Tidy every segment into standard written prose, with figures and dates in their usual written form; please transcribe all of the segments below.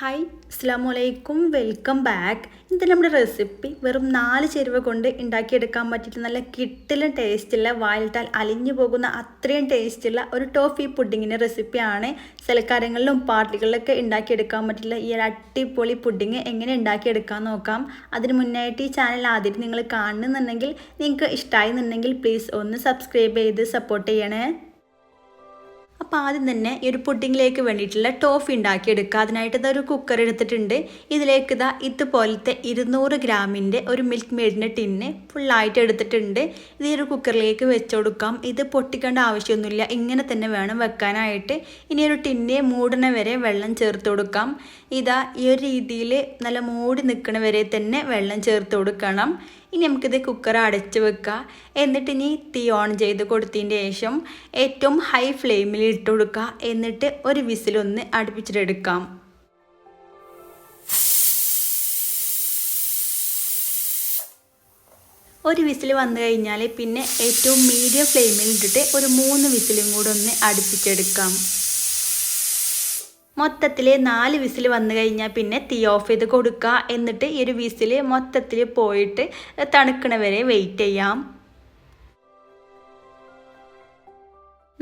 Hi അസ്സലാമലൈക്കും welcome back. ഇത് നമ്മുടെ റെസിപ്പി വെറും 4 ചേരുവ കൊണ്ട് ഉണ്ടാക്കിയെടുക്കാൻ പറ്റിയിട്ട് നല്ല കിട്ടിലും ടേസ്റ്റുള്ള വായിലിട്ടാൽ അലിഞ്ഞു പോകുന്ന അത്രയും ടേസ്റ്റുള്ള ഒരു ടോഫി പുഡിങ്ങിൻ്റെ റെസിപ്പിയാണ്. സൽക്കാരങ്ങളിലും പാർട്ടികളിലൊക്കെ ഉണ്ടാക്കിയെടുക്കാൻ പറ്റില്ല ഈ ഒരു അടിപൊളി പുഡിങ് എങ്ങനെ ഉണ്ടാക്കിയെടുക്കാൻ നോക്കാം. അതിന് മുന്നായിട്ട് ഈ ചാനൽ ആദ്യം നിങ്ങൾ കാണുന്നുണ്ടെങ്കിൽ നിങ്ങൾക്ക് ഇഷ്ടമായി എന്നുണ്ടെങ്കിൽ പ്ലീസ് ഒന്ന് സബ്സ്ക്രൈബ് ചെയ്ത് സപ്പോർട്ട് ചെയ്യണേ. അപ്പോൾ ആദ്യം തന്നെ ഈ ഒരു പുഡിങ്ങിലേക്ക് വേണ്ടിയിട്ടുള്ള ടോഫി ഉണ്ടാക്കിയെടുക്കുക. അതിനായിട്ട് ഇതൊരു കുക്കർ എടുത്തിട്ടുണ്ട്. ഇതിലേക്ക് ഇതുപോലത്തെ 200 ഗ്രാമിൻ്റെ ഒരു മിൽക്ക് മെയ്ഡിൻ്റെ ടിന്ന് ഫുള്ളായിട്ട് എടുത്തിട്ടുണ്ട്. ഇത് ഈ ഒരു കുക്കറിലേക്ക് വെച്ച് കൊടുക്കാം. ഇത് പൊട്ടിക്കേണ്ട ആവശ്യമൊന്നുമില്ല, ഇങ്ങനെ തന്നെ വേണം വെക്കാനായിട്ട്. ഇനി ഒരു ടിന്നെ മൂടണ വരെ വെള്ളം ചേർത്ത് കൊടുക്കാം. ഈ ഒരു രീതിയിൽ നല്ല മൂടി നിൽക്കണ വരെ തന്നെ വെള്ളം ചേർത്ത് കൊടുക്കണം. ഇനി നമുക്കിത് കുക്കർ അടച്ച് വെക്കുക. എന്നിട്ട് ഇനി തീ ഓൺ ചെയ്ത് കൊടുത്തതിന് ശേഷം ഏറ്റവും ഹൈ ഫ്ലെയിമിൽ ഇട്ട് കൊടുക്കുക. എന്നിട്ട് ഒരു വിസിലൊന്ന് അടുപ്പിച്ചിട്ടെടുക്കാം. ഒരു വിസിൽ വന്നു കഴിഞ്ഞാൽ പിന്നെ ഏറ്റവും മീഡിയം ഫ്ലെയിമിൽ ഇട്ടിട്ട് ഒരു 3 വിസിലും കൂടെ ഒന്ന് അടുപ്പിച്ചെടുക്കാം. മൊത്തത്തിൽ 4 വിസിൽ വന്നു കഴിഞ്ഞാൽ പിന്നെ തീ ഓഫ് ചെയ്ത് കൊടുക്കുക. എന്നിട്ട് ഈ ഒരു വിസിൽ മൊത്തത്തിൽ പോയിട്ട് തണുക്കണ വരെ വെയിറ്റ് ചെയ്യാം.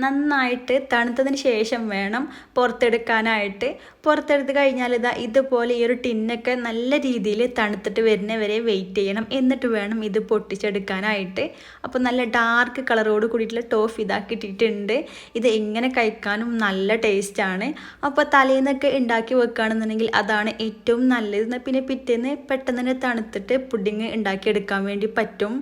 നന്നായിട്ട് തണുത്തതിന് ശേഷം വേണം പുറത്തെടുക്കാനായിട്ട്. പുറത്തെടുത്ത് കഴിഞ്ഞാൽ ഇതുപോലെ ഈ ഒരു ടിന്നൊക്കെ നല്ല രീതിയിൽ തണുത്തിട്ട് വരുന്നവരെ വെയിറ്റ് ചെയ്യണം. എന്നിട്ട് വേണം ഇത് പൊട്ടിച്ചെടുക്കാനായിട്ട്. അപ്പോൾ നല്ല ഡാർക്ക് കളറോട് കൂടിയിട്ടുള്ള ടോഫി ഇതാക്കിയിട്ടിട്ടുണ്ട്. ഇത് എങ്ങനെ കഴിക്കാനും നല്ല ടേസ്റ്റാണ്. അപ്പോൾ തലേന്നൊക്കെ ഉണ്ടാക്കി വെക്കുകയാണെന്നുണ്ടെങ്കിൽ അതാണ് ഏറ്റവും നല്ലത്. പിന്നെ പിറ്റേന്ന് പെട്ടെന്ന് തന്നെ തണുത്തിട്ട് പുഡിങ് ഉണ്ടാക്കിയെടുക്കാൻ വേണ്ടി പറ്റും.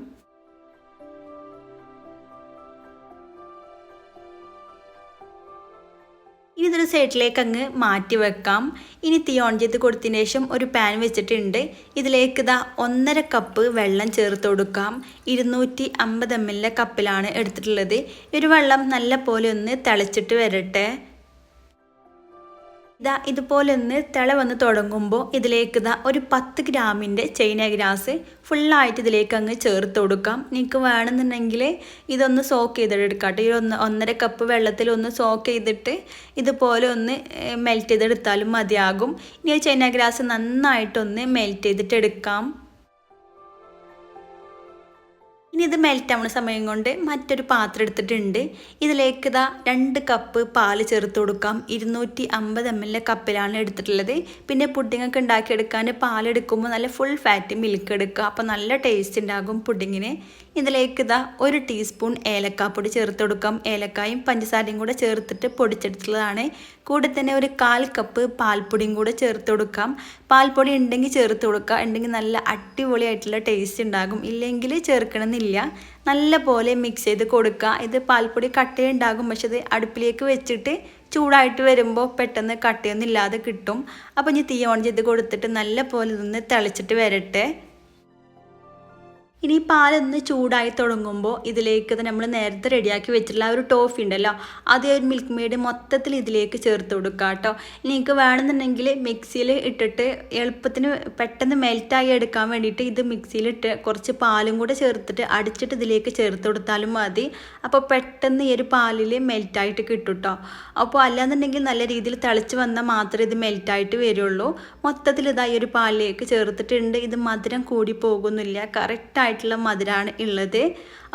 ഇനി ഇതൊരു സൈഡിലേക്ക് അങ്ങ് മാറ്റി വെക്കാം. ഇനി തീ ഓൺ ചെയ്ത് കൊടുത്തതിന് ശേഷം ഒരു പാൻ വെച്ചിട്ടുണ്ട്. ഇതിലേക്ക് 1.5 കപ്പ് വെള്ളം ചേർത്ത് കൊടുക്കാം. 250 ml കപ്പിലാണ് എടുത്തിട്ടുള്ളത്. ഒരു വെള്ളം നല്ല പോലെ ഒന്ന് തിളച്ചിട്ട് വരട്ടെ. ഇതുപോലെ ഒന്ന് തിള വന്ന് തുടങ്ങുമ്പോൾ ഇതിലേക്ക് ഒരു 10 ഗ്രാമിൻ്റെ ചൈന ഗ്രാസ് ഫുള്ളായിട്ട് ഇതിലേക്ക് അങ്ങ് ചേർത്ത് കൊടുക്കാം. നിങ്ങൾക്ക് വേണമെന്നുണ്ടെങ്കിൽ ഇതൊന്ന് സോക്ക് ചെയ്തെടുക്കാം കേട്ടോ. ഈ 1.5 കപ്പ് വെള്ളത്തിൽ ഒന്ന് സോക്ക് ചെയ്തിട്ട് ഇതുപോലെ ഒന്ന് മെൽറ്റ് ചെയ്തെടുത്താലും മതിയാകും. ഇനി ചൈന ഗ്രാസ് നന്നായിട്ടൊന്ന് മെൽറ്റ് ചെയ്തിട്ട് എടുക്കാം. ഇനി ഇത് മെൽറ്റ് ആവുന്ന സമയം കൊണ്ട് മറ്റൊരു പാത്രം എടുത്തിട്ടുണ്ട്. ഇതിലേക്ക് 2 കപ്പ് പാൽ ചേർത്ത് കൊടുക്കാം. 250 ml കപ്പിലാണ് എടുത്തിട്ടുള്ളത്. പിന്നെ പുഡിങ്ങൊക്കെ ഉണ്ടാക്കിയെടുക്കാൻ പാലെടുക്കുമ്പോൾ നല്ല ഫുൾ ഫാറ്റ് മിൽക്ക് എടുക്കുക. അപ്പോൾ നല്ല ടേസ്റ്റ് ഉണ്ടാകും പുഡിങ്ങിന്. ഇതിലേക്ക് 1 ടീസ്പൂൺ ഏലക്കാപ്പൊടി ചേർത്ത് കൊടുക്കാം. ഏലക്കായും പഞ്ചസാരയും കൂടെ ചേർത്തിട്ട് പൊടിച്ചെടുത്തുള്ളതാണ്. കൂടെ തന്നെ ഒരു 1/4 കപ്പ് പാൽപ്പൊടിയും കൂടെ ചേർത്ത് കൊടുക്കാം. പാൽപ്പൊടി ഉണ്ടെങ്കിൽ ചേർത്ത് കൊടുക്കുക. ഉണ്ടെങ്കിൽ നല്ല അടിപൊളിയായിട്ടുള്ള ടേസ്റ്റ് ഉണ്ടാകും. ഇല്ലെങ്കിൽ ചേർക്കണമെന്നില്ല. നല്ല പോലെ മിക്സ് ചെയ്ത് കൊടുക്കുക. ഇത് പാൽപ്പൊടി കട്ടയുണ്ടാകും, പക്ഷെ ഇത് അടുപ്പിലേക്ക് വെച്ചിട്ട് ചൂടായിട്ട് വരുമ്പോൾ പെട്ടെന്ന് കട്ടയൊന്നും ഇല്ലാതെ കിട്ടും. അപ്പോൾ ഇനി തീ ഓൺ ചെയ്ത് കൊടുത്തിട്ട് നല്ല പോലെ ഇതൊന്ന് തിളച്ചിട്ട് വരട്ടെ. ഇനി പാലൊന്ന് ചൂടായി തുടങ്ങുമ്പോൾ ഇതിലേക്ക് നമ്മൾ നേരത്തെ റെഡിയാക്കി വെച്ചിട്ടുള്ള ഒരു ടോഫി ഉണ്ടല്ലോ, അതേ ഒരു മിൽക്ക് മെയ്ഡ് മൊത്തത്തിൽ ഇതിലേക്ക് ചേർത്ത് കൊടുക്കുക കേട്ടോ. നിങ്ങൾക്ക് വേണമെന്നുണ്ടെങ്കിൽ മിക്സിയിൽ ഇട്ടിട്ട് എളുപ്പത്തിന് പെട്ടെന്ന് മെൽറ്റായി എടുക്കാൻ വേണ്ടിയിട്ട് ഇത് മിക്സിയിലിട്ട് കുറച്ച് പാലും കൂടെ ചേർത്തിട്ട് അടിച്ചിട്ട് ഇതിലേക്ക് ചേർത്ത് കൊടുത്താലും മതി. അപ്പോൾ പെട്ടെന്ന് ഈ ഒരു പാലിൽ മെൽറ്റായിട്ട് കിട്ടും കേട്ടോ. അപ്പോൾ അല്ലാന്നുണ്ടെങ്കിൽ നല്ല രീതിയിൽ തിളച്ച് വന്നാൽ മാത്രമേ ഇത് മെൽറ്റായിട്ട് വരുള്ളൂ. മൊത്തത്തിൽ ഈ ഒരു പാലിലേക്ക് ചേർത്തിട്ടുണ്ട്. ഇത് മധുരം കൂടി പോകുന്നില്ല, കറക്റ്റായിട്ടുള്ള മധുരമാണ് ഉള്ളത്.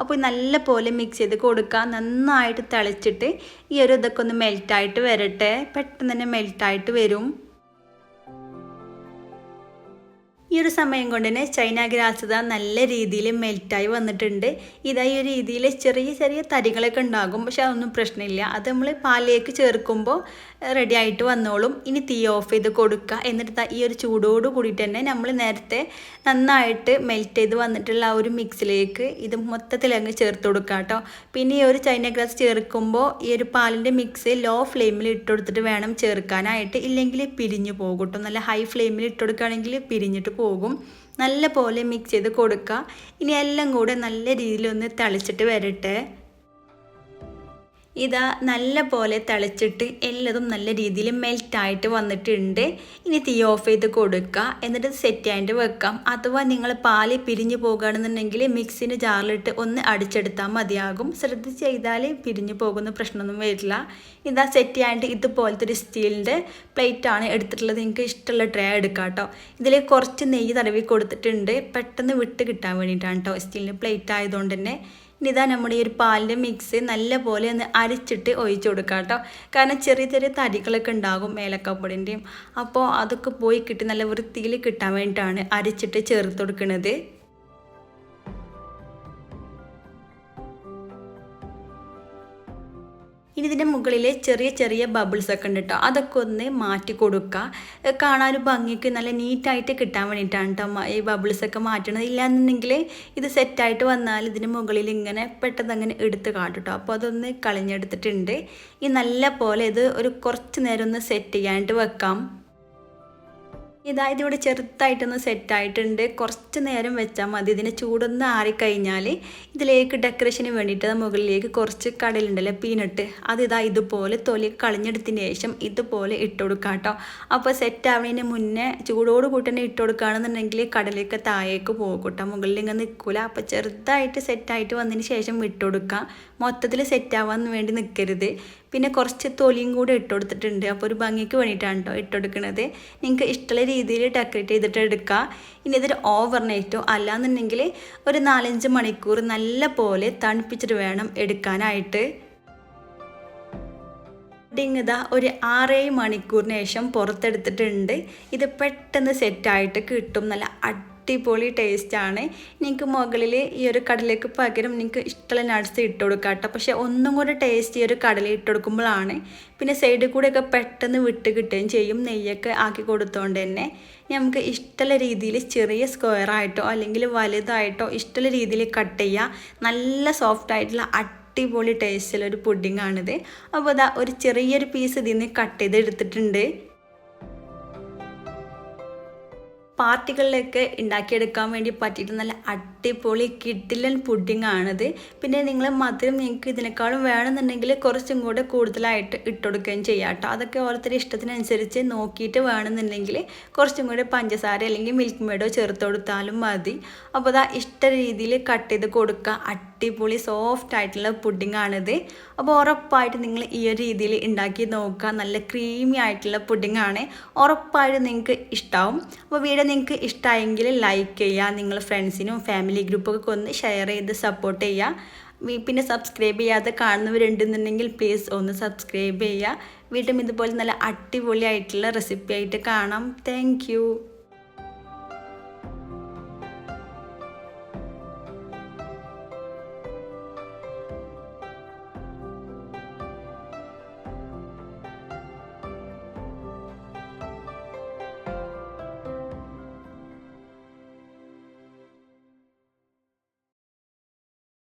അപ്പോൾ നല്ല പോലെ മിക്സ് ചെയ്ത് കൊടുക്കുക. നന്നായിട്ട് തിളച്ചിട്ട് ഈ ഒരു ഇതൊക്കെ ഒന്ന് മെൽറ്റായിട്ട് വരട്ടെ. പെട്ടെന്ന് തന്നെ മെൽറ്റായിട്ട് വരും. ഈ ഒരു സമയം കൊണ്ട് തന്നെ ചൈന ഗ്രാസ് നല്ല രീതിയിൽ മെൽറ്റായി വന്നിട്ടുണ്ട്. ഈ ഒരു രീതിയിൽ ചെറിയ ചെറിയ തരികളൊക്കെ ഉണ്ടാകും, പക്ഷെ അതൊന്നും പ്രശ്നമില്ല. അത് നമ്മൾ പാലിലേക്ക് ചേർക്കുമ്പോൾ റെഡി ആയിട്ട് വന്നോളും. ഇനി തീ ഓഫ് ചെയ്ത് കൊടുക്കുക. എന്നിട്ട് ഈ ഒരു ചൂടോട് കൂടിയിട്ട് തന്നെ നമ്മൾ നേരത്തെ നന്നായിട്ട് മെൽറ്റ് ചെയ്ത് വന്നിട്ടുള്ള ആ ഒരു മിക്സിലേക്ക് ഇത് മൊത്തത്തിൽ അങ്ങ് ചേർത്ത് കൊടുക്കുക കേട്ടോ. പിന്നെ ഈ ഒരു ചൈന ഗ്രാസ് ചേർക്കുമ്പോൾ ഈ ഒരു പാലിൻ്റെ മിക്സ് ലോ ഫ്ലെയിമിൽ ഇട്ട് കൊടുത്തിട്ട് വേണം ചേർക്കാനായിട്ട്. ഇല്ലെങ്കിൽ പിരിഞ്ഞു പോകും കേട്ടോ. നല്ല ഹൈ ഫ്ലെയിമിൽ ഇട്ട് കൊടുക്കുകയാണെങ്കിൽ പിരിഞ്ഞിട്ട് പോകും. നല്ല പോലെ മിക്സ് ചെയ്ത് കൊടുക്കുക. ഇനി എല്ലാം കൂടെ നല്ല രീതിയിൽ ഒന്ന് തിളച്ചിട്ട് വരട്ടെ. ഇതാ നല്ല പോലെ തിളച്ചിട്ട് എല്ലതും നല്ല രീതിയിൽ മെൽറ്റായിട്ട് വന്നിട്ടുണ്ട്. ഇനി തീ ഓഫ് ചെയ്ത് കൊടുക്കുക. എന്നിട്ട് സെറ്റ് ആയിട്ട് വെക്കാം. അഥവാ നിങ്ങൾ പാല് പിരിഞ്ഞു പോകുകയാണെന്നുണ്ടെങ്കിൽ മിക്സിൻ്റെ ജാറിലിട്ട് ഒന്ന് അടിച്ചെടുത്താൽ മതിയാകും. ശ്രദ്ധിച്ച് ചെയ്താൽ പിരിഞ്ഞു പോകുന്ന പ്രശ്നമൊന്നും വരില്ല. ഇതാ സെറ്റ് ആയിട്ട് ഇതുപോലത്തെ ഒരു സ്റ്റീലിൻ്റെ പ്ലേറ്റാണ് എടുത്തിട്ടുള്ളത്. നിങ്ങൾക്ക് ഇഷ്ടമുള്ള ട്രേ എടുക്കാം കേട്ടോ. ഇതിൽ കുറച്ച് നെയ്യ് തടവി കൊടുത്തിട്ടുണ്ട്. പെട്ടെന്ന് വിട്ട് കിട്ടാൻ വേണ്ടിയിട്ടാണ് കേട്ടോ. സ്റ്റീലിൻ്റെ പ്ലേറ്റ് ആയതുകൊണ്ട് തന്നെ. ഇതാ നമ്മുടെ ഈ ഒരു പാലിൻ്റെ മിക്സ് നല്ല പോലെ ഒന്ന് അരിച്ചിട്ട് ഒഴിച്ചു കൊടുക്കുക കേട്ടോ. കാരണം ചെറിയ ചെറിയ തരികളൊക്കെ ഉണ്ടാകും ഏലക്കപ്പൊടിൻ്റെയും. അപ്പോൾ അതൊക്കെ പോയി കിട്ടി നല്ല വൃത്തിയിൽ കിട്ടാൻ വേണ്ടിയിട്ടാണ് അരിച്ചിട്ട് ചേർത്ത് കൊടുക്കുന്നത്. ഇനി ഇതിൻ്റെ മുകളിൽ ചെറിയ ചെറിയ ബബിൾസ് ഒക്കെ ഉണ്ട് കേട്ടോ. അതൊക്കെ ഒന്ന് മാറ്റി കൊടുക്കുക. കാണാനും ഭംഗിക്ക് നല്ല നീറ്റായിട്ട് കിട്ടാൻ വേണ്ടിയിട്ടാണ് കേട്ടോ ഈ ബബിൾസൊക്കെ മാറ്റണത്. ഇല്ലാന്നുണ്ടെങ്കിൽ ഇത് സെറ്റായിട്ട് വന്നാൽ ഇതിന് മുകളിൽ ഇങ്ങനെ പെട്ടെന്ന് അങ്ങനെ എടുത്ത് കാട്ടും കേട്ടോ. അപ്പോൾ അതൊന്ന് കളഞ്ഞെടുത്തിട്ടുണ്ട്. ഈ നല്ല പോലെ ഇത് ഒരു കുറച്ച് നേരം ഒന്ന് സെറ്റ് ചെയ്യാനായിട്ട് വെക്കാം. ഇതിവിടെ ചെറുതായിട്ടൊന്ന് സെറ്റായിട്ടുണ്ട്. കുറച്ച് നേരം വെച്ചാൽ മതി. ഇതിന് ചൂടൊന്ന് ആറിക്കഴിഞ്ഞാൽ ഇതിലേക്ക് ഡെക്കറേഷന് വേണ്ടിയിട്ട് മുകളിലേക്ക് കുറച്ച് കടലുണ്ടല്ലോ പീനട്ട്, ഇതുപോലെ തൊലി കളഞ്ഞെടുത്തതിന് ശേഷം ഇതുപോലെ ഇട്ട് കൊടുക്കാം കേട്ടോ. അപ്പോൾ സെറ്റ് ആവുന്നതിന് മുന്നേ ചൂടോട് കൂട്ടി തന്നെ ഇട്ട് കൊടുക്കുകയാണെന്നുണ്ടെങ്കിൽ കടലേക്ക് താഴേക്ക് പോകും കേട്ടോ. മുകളിൽ ഇങ്ങനെ നിൽക്കില്ല. അപ്പോൾ ചെറുതായിട്ട് സെറ്റായിട്ട് വന്നതിന് ശേഷം ഇട്ട് കൊടുക്കാം. മൊത്തത്തിൽ സെറ്റാവാൻ വേണ്ടി നിൽക്കരുത്. പിന്നെ കുറച്ച് തൊലിയും കൂടെ ഇട്ട് കൊടുത്തിട്ടുണ്ട്. അപ്പോൾ ഒരു ഭംഗിക്ക് വേണ്ടിയിട്ടാണ് കേട്ടോ ഇട്ട് കൊടുക്കുന്നത്. നിങ്ങൾക്ക് ഇഷ്ടമുള്ള രീതിയിൽ ഡെക്കറേറ്റ് ചെയ്തിട്ട് എടുക്കുക. ഇനി ഇതൊരു ഓവർനൈറ്റോ അല്ലാന്നുണ്ടെങ്കിൽ ഒരു 4-5 മണിക്കൂർ നല്ല പോലെ തണുപ്പിച്ചിട്ട് വേണം എടുക്കാനായിട്ട്. ഇതാ ഒരു 6-7 മണിക്കൂറിന് ശേഷം പുറത്തെടുത്തിട്ടുണ്ട്. ഇത് പെട്ടെന്ന് സെറ്റായിട്ട് കിട്ടും. നല്ല അടിപൊളി ടേസ്റ്റാണ്. നിങ്ങൾക്ക് മുകളിൽ ഈ ഒരു കടലേക്ക് പകരം നിങ്ങൾക്ക് ഇഷ്ടമുള്ള നട്ട്സ് ഇട്ട് കൊടുക്കാം കേട്ടോ. പക്ഷേ ഒന്നും കൂടെ ടേസ്റ്റ് ഈ ഒരു കടല ഇട്ട് കൊടുക്കുമ്പോഴാണ്. പിന്നെ സൈഡിൽ കൂടെയൊക്കെ പെട്ടെന്ന് വിട്ട് കിട്ടുകയും ചെയ്യും നെയ്യൊക്കെ ആക്കി കൊടുത്തോണ്ട് തന്നെ. നമുക്ക് ഇഷ്ടമുള്ള രീതിയിൽ ചെറിയ സ്ക്വയറായിട്ടോ അല്ലെങ്കിൽ വലുതായിട്ടോ ഇഷ്ടമുള്ള രീതിയിൽ കട്ട് ചെയ്യുക. നല്ല സോഫ്റ്റ് ആയിട്ടുള്ള അടിപൊളി ടേസ്റ്റുള്ളൊരു പുഡിങ്ങാണിത്. അപ്പോൾ ഒരു ചെറിയൊരു പീസ് ഇതിൽ നിന്ന് കട്ട് ചെയ്ത് എടുത്തിട്ടുണ്ട്. പാർട്ടികളിലൊക്കെ ഉണ്ടാക്കിയെടുക്കാൻ വേണ്ടി പറ്റിയിട്ട് നല്ല അടിപൊളി കിഡിലൻ പുഡിംഗ് ആണിത്. പിന്നെ നിങ്ങൾ മധുരം നിങ്ങൾക്ക് ഇതിനേക്കാളും വേണമെന്നുണ്ടെങ്കിൽ കുറച്ചും കൂടെ കൂടുതലായിട്ട് ഇട്ടുകൊടുക്കുകയും ചെയ്യാം കേട്ടോ. അതൊക്കെ ഓരോരുത്തരുടെ ഇഷ്ടത്തിനനുസരിച്ച് നോക്കിയിട്ട് വേണമെന്നുണ്ടെങ്കിൽ കുറച്ചും കൂടെ പഞ്ചസാര അല്ലെങ്കിൽ മിൽക്ക് മെയ്ഡോ ചേർത്ത് കൊടുത്താലും മതി. അപ്പോൾ ഇഷ്ട രീതിയിൽ കട്ട് ചെയ്ത് കൊടുക്കുക. അടിപൊളി സോഫ്റ്റ് ആയിട്ടുള്ള പുഡിംഗ് ആണിത്. അപ്പോൾ ഉറപ്പായിട്ട് നിങ്ങൾ ഈ ഒരു രീതിയിൽ ഉണ്ടാക്കി നോക്കുക. നല്ല ക്രീമി ആയിട്ടുള്ള പുഡിംഗ് ആണ്. ഉറപ്പായിട്ട് നിങ്ങൾക്ക് ഇഷ്ടമാവും. അപ്പോൾ വീഡിയോ നിങ്ങൾക്ക് ഇഷ്ടമായെങ്കിൽ ലൈക്ക് ചെയ്യുക. നിങ്ങൾ ഫ്രണ്ട്സിനും ഫാമിലി ഗ്രൂപ്പൊക്കെ ഒന്ന് ഷെയർ ചെയ്ത് സപ്പോർട്ട് ചെയ്യുക. പിന്നെ സബ്സ്ക്രൈബ് ചെയ്യാതെ കാണുന്നവരുണ്ടെന്നുണ്ടെങ്കിൽ പ്ലീസ് ഒന്ന് സബ്സ്ക്രൈബ് ചെയ്യുക. വീണ്ടും ഇതുപോലെ നല്ല അടിപൊളിയായിട്ടുള്ള റെസിപ്പി ആയിട്ട് കാണാം. താങ്ക്